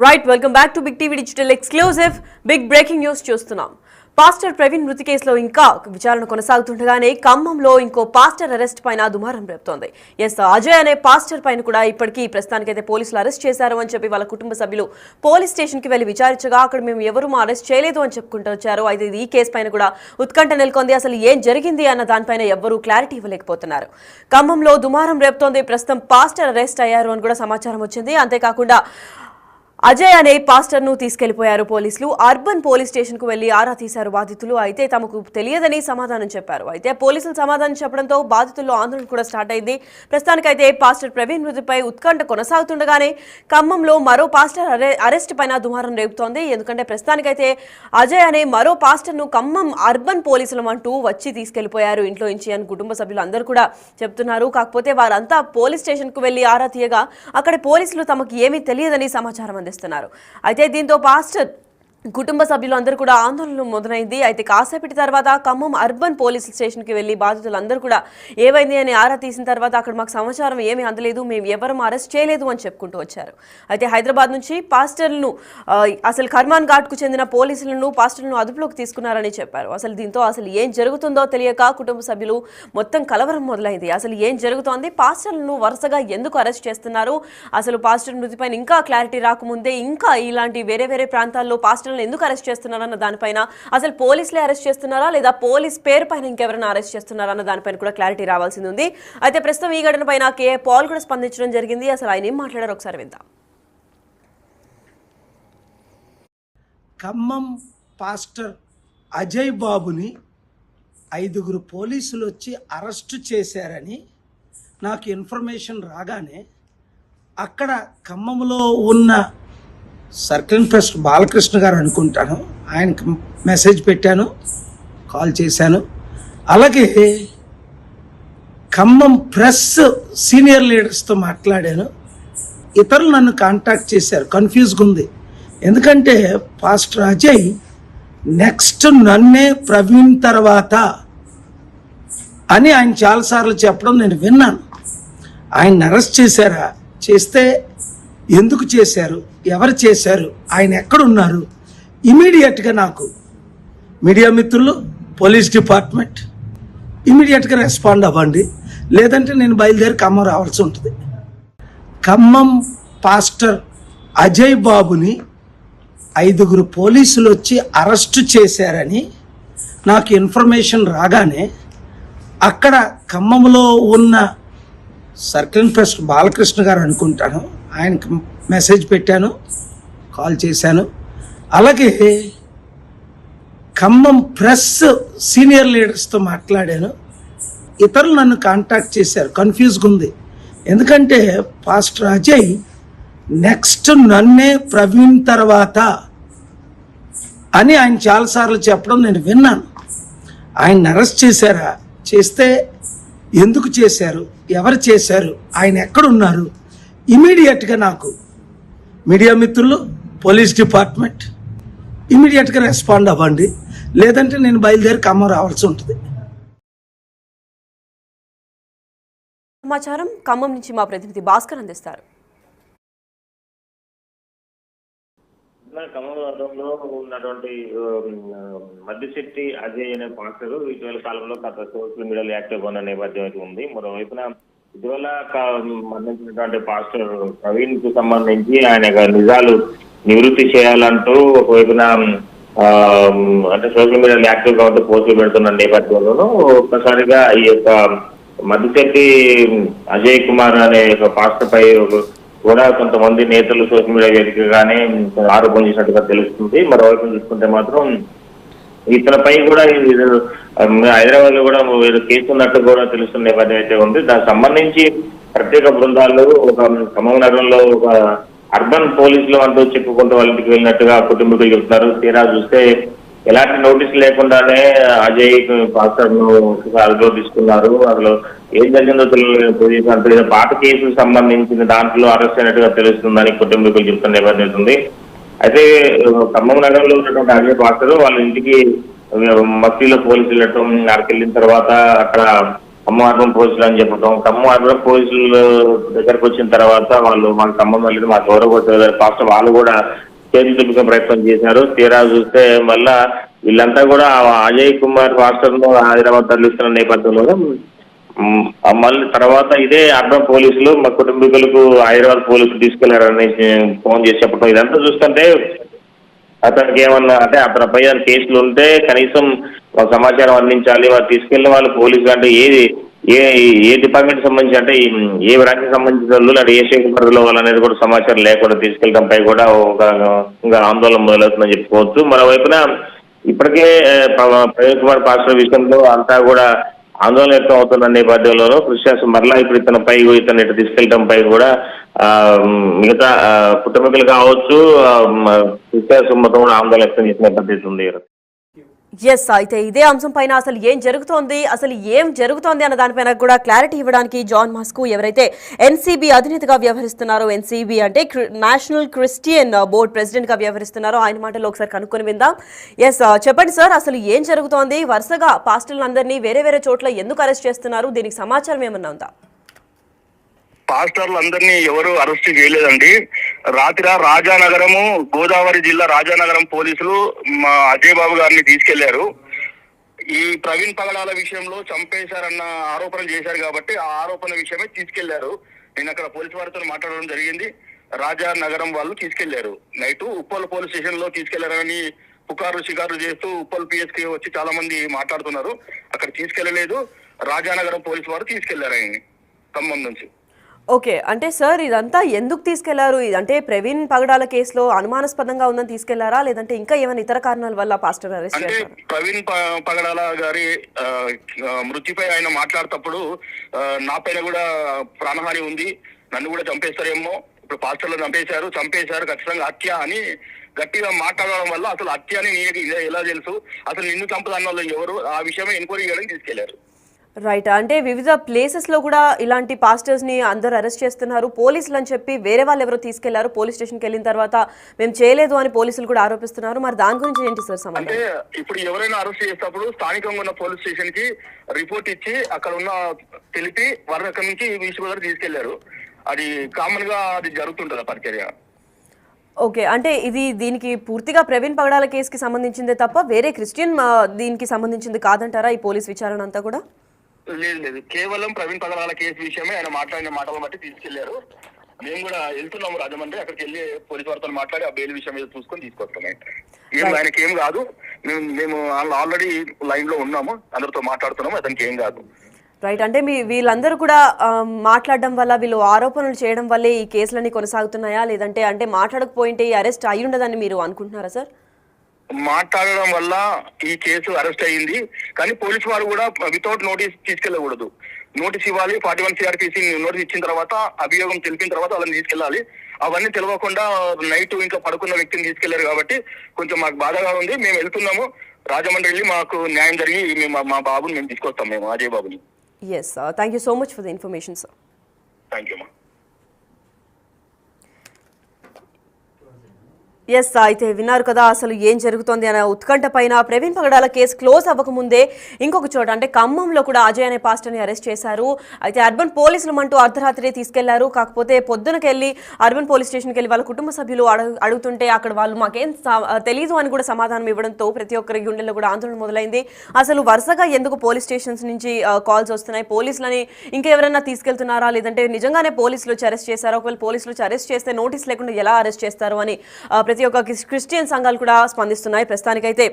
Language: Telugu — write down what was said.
Right welcome back to big TV digital exclusive big breaking news చూస్తున్నాం. పాస్టర్ ప్రవీణ్ మృతి కేసులో ఇంకా విచారణ కొనసాగుతుండగానే ఖమ్మంలో ఇంకో పాస్టర్ అరెస్ట్ పైన దుమారం రేపుతోంది. అజయ్ అనే పాస్టర్ పైన కూడా ఇప్పటికీ ప్రస్తుతానికైతే పోలీసులు అరెస్ట్ చేశారు అని చెప్పి వాళ్ళ కుటుంబ సభ్యులు పోలీస్ స్టేషన్ కి వెళ్లి విచారించగా అక్కడ మేము ఎవరు అరెస్ట్ చేయలేదు అని చెప్పుకుంటూ వచ్చారు. అయితే ఈ కేసు పైన కూడా ఉత్కంఠ నెలకొంది. అసలు ఏం జరిగింది అన్న దానిపైన ఎవ్వరూ క్లారిటీ ఇవ్వలేకపోతున్నారు. ఖమ్మంలో దుమారం రేపుతోంది. ప్రస్తుతం పాస్టర్ అరెస్ట్ అయ్యారు అని కూడా సమాచారం వచ్చింది. అంతేకాకుండా అజయ్ అనే పాస్టర్ ను తీసుకెళ్లిపోయారు పోలీసులు. అర్బన్ పోలీస్ స్టేషన్ కు వెళ్లి ఆరా తీశారు బాధితులు. అయితే తమకు తెలియదని సమాధానం చెప్పారు. అయితే పోలీసులు సమాధానం చెప్పడంతో బాధితుల్లో ఆందోళన కూడా స్టార్ట్ అయింది. ప్రస్తుతానికైతే పాస్టర్ ప్రవీణ్ మృతిపై ఉత్కంఠ కొనసాగుతుండగానే ఖమ్మంలో మరో పాస్టర్ అరెస్ట్ పైన దుమారం రేపుతోంది. ఎందుకంటే ప్రస్తుతానికైతే అజయ్ అనే మరో పాస్టర్ ను ఖమ్మం అర్బన్ పోలీసులు అంటూ వచ్చి తీసుకెళ్లిపోయారు ఇంట్లో నుంచి అని కుటుంబ సభ్యులు అందరూ కూడా చెప్తున్నారు. కాకపోతే వారంతా పోలీస్ స్టేషన్ కు వెళ్లి ఆరా తీయగా అక్కడ పోలీసులు తమకు ఏమీ తెలియదని సమాచారం అందిస్తున్నారు. అయితే దీంతో పాస్టర్ కుటుంబ సభ్యులు అందరూ కూడా ఆందోళన మొదలైంది. అయితే కాసేపటి తర్వాత ఖమ్మం అర్బన్ పోలీస్ స్టేషన్కి వెళ్లి బాధితులందరూ కూడా ఏమైంది అని ఆరా తీసిన తర్వాత అక్కడ మాకు సమాచారం ఏమీ అందలేదు, మేము ఎవరు అరెస్ట్ చేయలేదు అని చెప్పుకుంటూ వచ్చారు. అయితే హైదరాబాద్ నుంచి పాస్టర్లను అసలు కర్మాన్ ఘాట్కు చెందిన పాస్టర్లను అదుపులోకి తీసుకున్నారని చెప్పారు. దీంతో ఏం జరుగుతుందో తెలియక కుటుంబ సభ్యులు మొత్తం కలవరం మొదలైంది. అసలు ఏం జరుగుతోంది, పాస్టర్లను వరుసగా ఎందుకు అరెస్ట్ చేస్తున్నారు, అసలు పాస్టర్ మృతిపైన ఇంకా క్లారిటీ రాకముందే ఇంకా ఇలాంటి వేరే వేరే ప్రాంతాల్లో పాస్టర్ ఎందుకు అరెస్ట్ చేస్తున్నారన్న దానిపైన అసలు పోలీసులే అరెస్ట్ చేస్తున్నారా లేదా పోలీస్ పేరు పైన ఇంకెవరైనా అరెస్ట్ చేస్తున్నారా అన్న దానిపైన కూడా క్లారిటీ రావాల్సింది ఉంది. అయితే ప్రస్తుతం ఈ ఘటన పైన కేఏ పాల్ కూడా స్పందించడం జరిగింది. అసలు ఆయన ఏం మాట్లాడారు ఒకసారి విందాం. ఖమ్మం పాస్టర్ అజయ్ బాబుని 5 పోలీసులు వచ్చి అరెస్టు చేశారని నాకు ఇన్ఫర్మేషన్ రాగానే అక్కడ ఖమ్మంలో ఉన్న సర్కిల్ ఇన్స్పెక్టర్ బాలకృష్ణ గారు అనుకుంటాను, ఆయనకి మెసేజ్ పెట్టాను, కాల్ చేశాను. అలాగే ఖమ్మం ప్రెస్ సీనియర్ లీడర్స్తో మాట్లాడాను. ఇతరులు నన్ను కాంటాక్ట్ చేశారు. కన్ఫ్యూజ్గా ఉంది. ఎందుకంటే పాస్టర్ అజయ్ నెక్స్ట్ నన్నే ప్రవీణ్ తర్వాత అని ఆయన చాలాసార్లు చెప్పడం నేను విన్నాను. ఆయన అరెస్ట్ చేశారా, చేస్తే ఎందుకు చేశారు, ఎవరు చేశారు, ఆయన ఎక్కడున్నారు, ఇమీడియట్గా నాకు మీడియా మిత్రులు, పోలీస్ డిపార్ట్మెంట్ ఇమీడియట్గా రెస్పాండ్ అవ్వండి, లేదంటే నేను బయలుదేరి ఖమ్మం రావాల్సి ఉంటుంది. ఖమ్మం పాస్టర్ అజయ్ బాబుని 5 పోలీసులు వచ్చి అరెస్టు చేశారని నాకు ఇన్ఫర్మేషన్ రాగానే అక్కడ ఖమ్మంలో ఉన్న సర్కిల్ ఇన్స్పెక్టర్ బాలకృష్ణ గారు అనుకుంటాను, ఆయనకి మెసేజ్ పెట్టాను, కాల్ చేశాను. అలాగే ఖమ్మం ప్రెస్ సీనియర్ లీడర్స్తో మాట్లాడాను. ఇతరులు నన్ను కాంటాక్ట్ చేశారు. కన్ఫ్యూజ్గా ఉంది. ఎందుకంటే పాస్టర్ అజయ్ నెక్స్ట్ నన్నే ప్రవీణ్ తర్వాత అని ఆయన చాలాసార్లు చెప్పడం నేను విన్నాను. ఆయన అరెస్ట్ చేశారా, చేస్తే ఎందుకు చేశారు, ఎవరు చేశారు, ఆయన ఎక్కడున్నారు, ఇమీడియట్గా నాకు మీడియా మిత్రులు, పోలీస్ డిపార్ట్మెంట్ ఇమీడియట్గా రెస్పాండ్ అవ్వండి, లేదంటే నేను బయలుదేరి ఖమ్మం రావాల్సి ఉంటుంది. సమాచారం ఖమ్మం నుంచి మా ప్రతినిధి భాస్కర్ అందిస్తారు. ఖమ్మంలో ఉన్నటువంటి మద్దిశెట్టి అజయ్ అనే పాస్టర్ ఇటీవల కాలంలో సోషల్ మీడియాలో యాక్టివ్ ఉన్న నేపథ్యం అయితే ఉంది. మరోవైపున ఇటీవల మరణించినటువంటి పాస్టర్ ప్రవీణ్ కు సంబంధించి ఆయన నిజాలు నివృత్తి చేయాలంటూ ఒకవైపున అంటే సోషల్ మీడియాలో యాక్టివ్ గా ఉంటూ పోస్టులు పెడుతున్న నేపథ్యంలోనూ ఒక్కసారిగా ఈ యొక్క మద్దిశెట్టి అజయ్ కుమార్ అనే ఒక పాస్టర్ పై కూడా కొంతమంది నేతలు సోషల్ మీడియా వేదికగానే ఆరోపణ చేసినట్టుగా తెలుస్తుంది. మరోవైపు చూసుకుంటే మాత్రం ఇతనిపై కూడా హైదరాబాద్ లో కూడా కేసు ఉన్నట్టు కూడా తెలుస్తున్న నేపథ్యం అయితే ఉంది. దానికి సంబంధించి ప్రత్యేక బృందాలు ఒక ఖమ్మం నగరంలో ఒక అర్బన్ పోలీసులు అంటూ చెప్పుకుంటూ వాళ్ళ ఇంటికి వెళ్ళినట్టుగా కుటుంబీకులు చెబుతున్నారు. తీరా చూస్తే ఎలాంటి నోటీస్ లేకుండానే అజయ్ పాస్టర్ ను అదుపులో తీసుకున్నారు. అందులో ఏం జరిగిందో తెలియదు. పాత కేసుకు సంబంధించిన దాంట్లో అరెస్ట్ అయినట్టుగా తెలుస్తుందని కుటుంబీకులు చెప్తున్న నేపథ్యం ఉంది. అయితే ఖమ్మం నగరంలో ఉన్నటువంటి అజయ్ పాస్టర్ వాళ్ళ ఇంటికి మస్తీలో పోలీసులు వెళ్ళటం, అక్కడికి వెళ్ళిన తర్వాత అక్కడ ఖమ్మం అర్బన్ పోలీసులు అని చెప్పడం. ఖమ్మం అర్బన్ పోలీసులు దగ్గరకు వచ్చిన తర్వాత వాళ్ళు మాకు సంబంధం లేదు, మాకు గౌరవ పాస్టర్ వాళ్ళు కూడా చేతులు దుబ్బుకునే ప్రయత్నం చేశారు. తీరా చూస్తే మళ్ళా వీళ్ళంతా కూడా అజయ్ కుమార్ పాస్టర్ ను హైదరాబాద్ తరలిస్తున్న నేపథ్యంలో మళ్ళీ తర్వాత ఇదే అర్బన్ పోలీసులు మా కుటుంబీకులకు హైదరాబాద్ పోలీసులు తీసుకెళ్లారని ఫోన్ చేసి చెప్పడం. ఇదంతా చూస్తుంటే అతనికి ఏమన్నా అంటే అతని పై కేసులు ఉంటే కనీసం సమాచారం అందించాలి. వాళ్ళు తీసుకెళ్లిన వాళ్ళు పోలీసులు అంటే ఏ డిపార్ట్మెంట్ సంబంధించి అంటే ఏ బ్రాంచ్కి సంబంధించిన వాళ్ళు అంటే ఏ శాఖ పరిధిలో వాళ్ళు అనేది కూడా సమాచారం లేకుండా తీసుకెళ్లడంపై కూడా ఇంకా ఆందోళన మొదలవుతుందని చెప్పుకోవచ్చు. మరోవైపున ఇప్పటికే ప్రవీణ్ కుమార్ పాస్టర్ విషయంలో అంతా కూడా ఆందోళన వ్యక్తం అవుతున్న నేపథ్యంలోనూ కృష్ణ మరలా ఇప్పుడు ఇతనిపై ఇటు తీసుకెళ్లడంపై కూడా మిగతా కుటుంబీకులు కావచ్చు కృష్ణ మొత్తం కూడా ఆందోళన వ్యక్తం చేసిన పరిస్థితి ఉంది. ఎస్, అయితే ఇదే అంశం పైన అసలు ఏం జరుగుతోంది అన్న దానిపైన కూడా క్లారిటీ ఇవ్వడానికి జాన్ మాస్కు ఎవరైతే ఎన్సీబీ అధినేతగా వ్యవహరిస్తున్నారో, ఎన్సీబీ అంటే నేషనల్ క్రిస్టియన్ బోర్డ్ ప్రెసిడెంట్ గా వ్యవహరిస్తున్నారో ఆయన మాటలో ఒకసారి కనుక్కొని విందాం. ఎస్, చెప్పండి సార్, అసలు ఏం జరుగుతోంది? వరుసగా పాస్టర్లందరినీ వేరే వేరే చోట్ల ఎందుకు అరెస్ట్ చేస్తున్నారు? దీనికి సమాచారం ఏమన్నా ఉందా? పాస్టర్లు అందరినీ ఎవరు అరెస్ట్ చేయలేదండి. రాత్రి రాజానగరము, గోదావరి జిల్లా రాజానగరం పోలీసులు మా అజయ్ బాబు గారిని తీసుకెళ్లారు. ఈ ప్రవీణ్ పగడాల విషయంలో చంపేశారన్న ఆరోపణలు చేశారు కాబట్టి ఆ ఆరోపణ విషయమే తీసుకెళ్లారు. నేను అక్కడ పోలీసు వారితో మాట్లాడడం జరిగింది. రాజానగరం వాళ్ళు తీసుకెళ్లారు. నైట్ ఉప్పల్ పోలీస్ స్టేషన్ లో తీసుకెళ్లారని షికారులు చేస్తూ ఉప్పల్ పిఎస్కి వచ్చి చాలా మంది మాట్లాడుతున్నారు. అక్కడ తీసుకెళ్లలేదు. రాజానగరం పోలీసు వారు తీసుకెళ్లారు ఆయన్ని ఖమ్మం నుంచి. ఓకే, అంటే సార్ ఇదంతా ఎందుకు తీసుకెళ్లారు? అంటే ప్రవీణ్ పగడాల కేసులో అనుమానాస్పదంగా ఉందని తీసుకెళ్లారా, లేదంటే ఇంకా ఏమైనా ఇతర కారణాల వల్ల పాస్టర్ అరెస్ట్ చేశారు? అంటే ప్రవీణ్ పగడాల గారి మృతిపై ఆయన మాట్లాడేటప్పుడు నా పైన కూడా ప్రాణహాని ఉంది, నన్ను కూడా చంపేస్తారేమో, ఇప్పుడు పాస్టర్లు చంపేశారు ఖచ్చితంగా హత్య అని గట్టిగా మాట్లాడడం వల్ల అసలు హత్య అని ఎలా తెలుసు, అసలు నిన్ను చంపదన్న వాళ్ళు ఎవరు, ఆ విషయమే ఎంక్వైరీ చేయడానికి తీసుకెళ్లారు. రైట్, అంటే వివిధ ప్లేసెస్ లో కూడా ఇలాంటి పాస్టర్స్ ని అందరూ అరెస్ట్ చేస్తున్నారు. పోలీసులు అని చెప్పి వేరే వాళ్ళు ఎవరో తీసుకెళ్లారు, పోలీస్ స్టేషన్కి వెళ్ళిన తర్వాత మేము చేయలేదు అని పోలీసులు కూడా ఆరోపిస్తున్నారు. మరి దాని గురించి ఏంటి సార్ సమాధానం? అంటే ఇప్పుడు ఎవరైనా అరెస్ట్ చేసేటప్పుడు స్థానికంగా ఉన్న పోలీస్ స్టేషన్ కి రిపోర్ట్ ఇచ్చి అక్కడ ఉన్న తెలిపి వారి అక్కడి నుంచి విశ్వగారు తీసుకెళ్లారు. అది కామన్ గా అది జరుగుతుంటది పరిచర్య. ఓకే, అంటే దీనికి పూర్తిగా ప్రవీణ్ పగడాల కేసుకి సంబంధించిందే తప్ప వేరే క్రిస్టియన్ దీనికి సంబంధించింది కాదంటారా ఈ పోలీస్ విచారణ అంతా కూడా? లేదు, కేవలం ప్రవీణ్ పగడాల కేసు విషయమే ఆయన మాట్లాడిన మాటలను బట్టి తీసుకెళ్లారు. మేము కూడా వెళ్తున్నాము రాజమండ్రి, అక్కడికి వెళ్ళి పోలీసు వారితో మాట్లాడి ఆ బెయిల్ విషయం మీద చూసుకొని తీసుకొస్తాం. ఆయనకి ఏం కాదు, మేము ఆల్రెడీ లైన్ లో ఉన్నాము, అందరితో మాట్లాడుతున్నాము, అతనికి ఏం కాదు. రైట్, అంటే వీళ్ళందరూ కూడా మాట్లాడడం వల్ల, వీళ్ళు ఆరోపణలు చేయడం వల్లే ఈ కేసులన్నీ కొనసాగుతున్నాయా, లేదంటే అంటే మాట్లాడకపోయింటే ఈ అరెస్ట్ అయి ఉండదని మీరు అనుకుంటున్నారా సార్? మాట్లాడడం వల్ల ఈ కేసు అరెస్ట్ అయ్యింది. కానీ పోలీసు వారు కూడా వితౌట్ నోటీస్ తీసుకెళ్లకూడదు. నోటీస్ ఇవ్వాలి. 41 CRPC నోటీస్ ఇచ్చిన తర్వాత, అభియోగం తెలిపిన తర్వాత వాళ్ళని తీసుకెళ్లాలి. అవన్నీ తెలియకుండా నైట్ ఇంకా పడుకున్న వ్యక్తిని తీసుకెళ్లారు కాబట్టి కొంచెం మాకు బాధగా ఉంది. మేము వెళ్తున్నాము రాజమండ్రి, వెళ్ళి మాకు న్యాయం జరిగి మేము మా బాబుని మేము తీసుకొస్తాం, మేము అజయ్ బాబుని. Yes, thank you so much for the information sir. Thank you ma'am. Yes, అయితే విన్నారు కదా అసలు ఏం జరుగుతోంది అనే ఉత్కంఠ పైన. ప్రవీణ్ పగడాల కేసు క్లోజ్ అవ్వకముందే ఇంకొక చోట అంటే ఖమ్మంలో కూడా అజయ్ అనే పాస్టర్ని అరెస్ట్ చేశారు. అయితే అర్బన్ పోలీసులు అంటూ అర్ధరాత్రి తీసుకెళ్లారు. కాకపోతే పొద్దునకెళ్ళి అర్బన్ పోలీస్ స్టేషన్కి వెళ్ళి వాళ్ళ కుటుంబ సభ్యులు అడుగుతుంటే అక్కడ వాళ్ళు మాకేం తెలీదు అని కూడా సమాధానం ఇవ్వడంతో ప్రతి ఒక్కరి గుండెల్లో కూడా ఆందోళన మొదలైంది. అసలు వరుసగా ఎందుకు పోలీస్ స్టేషన్స్ నుంచి కాల్స్ వస్తున్నాయి, పోలీసులని ఇంకెవరైనా తీసుకెళ్తున్నారా, లేదంటే నిజంగానే పోలీసులు వచ్చి అరెస్ట్ చేశారా, ఒకవేళ పోలీసులు వచ్చి అరెస్ట్ చేస్తే నోటీస్ లేకుండా ఎలా అరెస్ట్ చేస్తారు అని ప్రతి ఒక్క క్రిస్టియన్ సంఘాలు కూడా స్పందిస్తున్నాయి ప్రస్తుతానికైతే.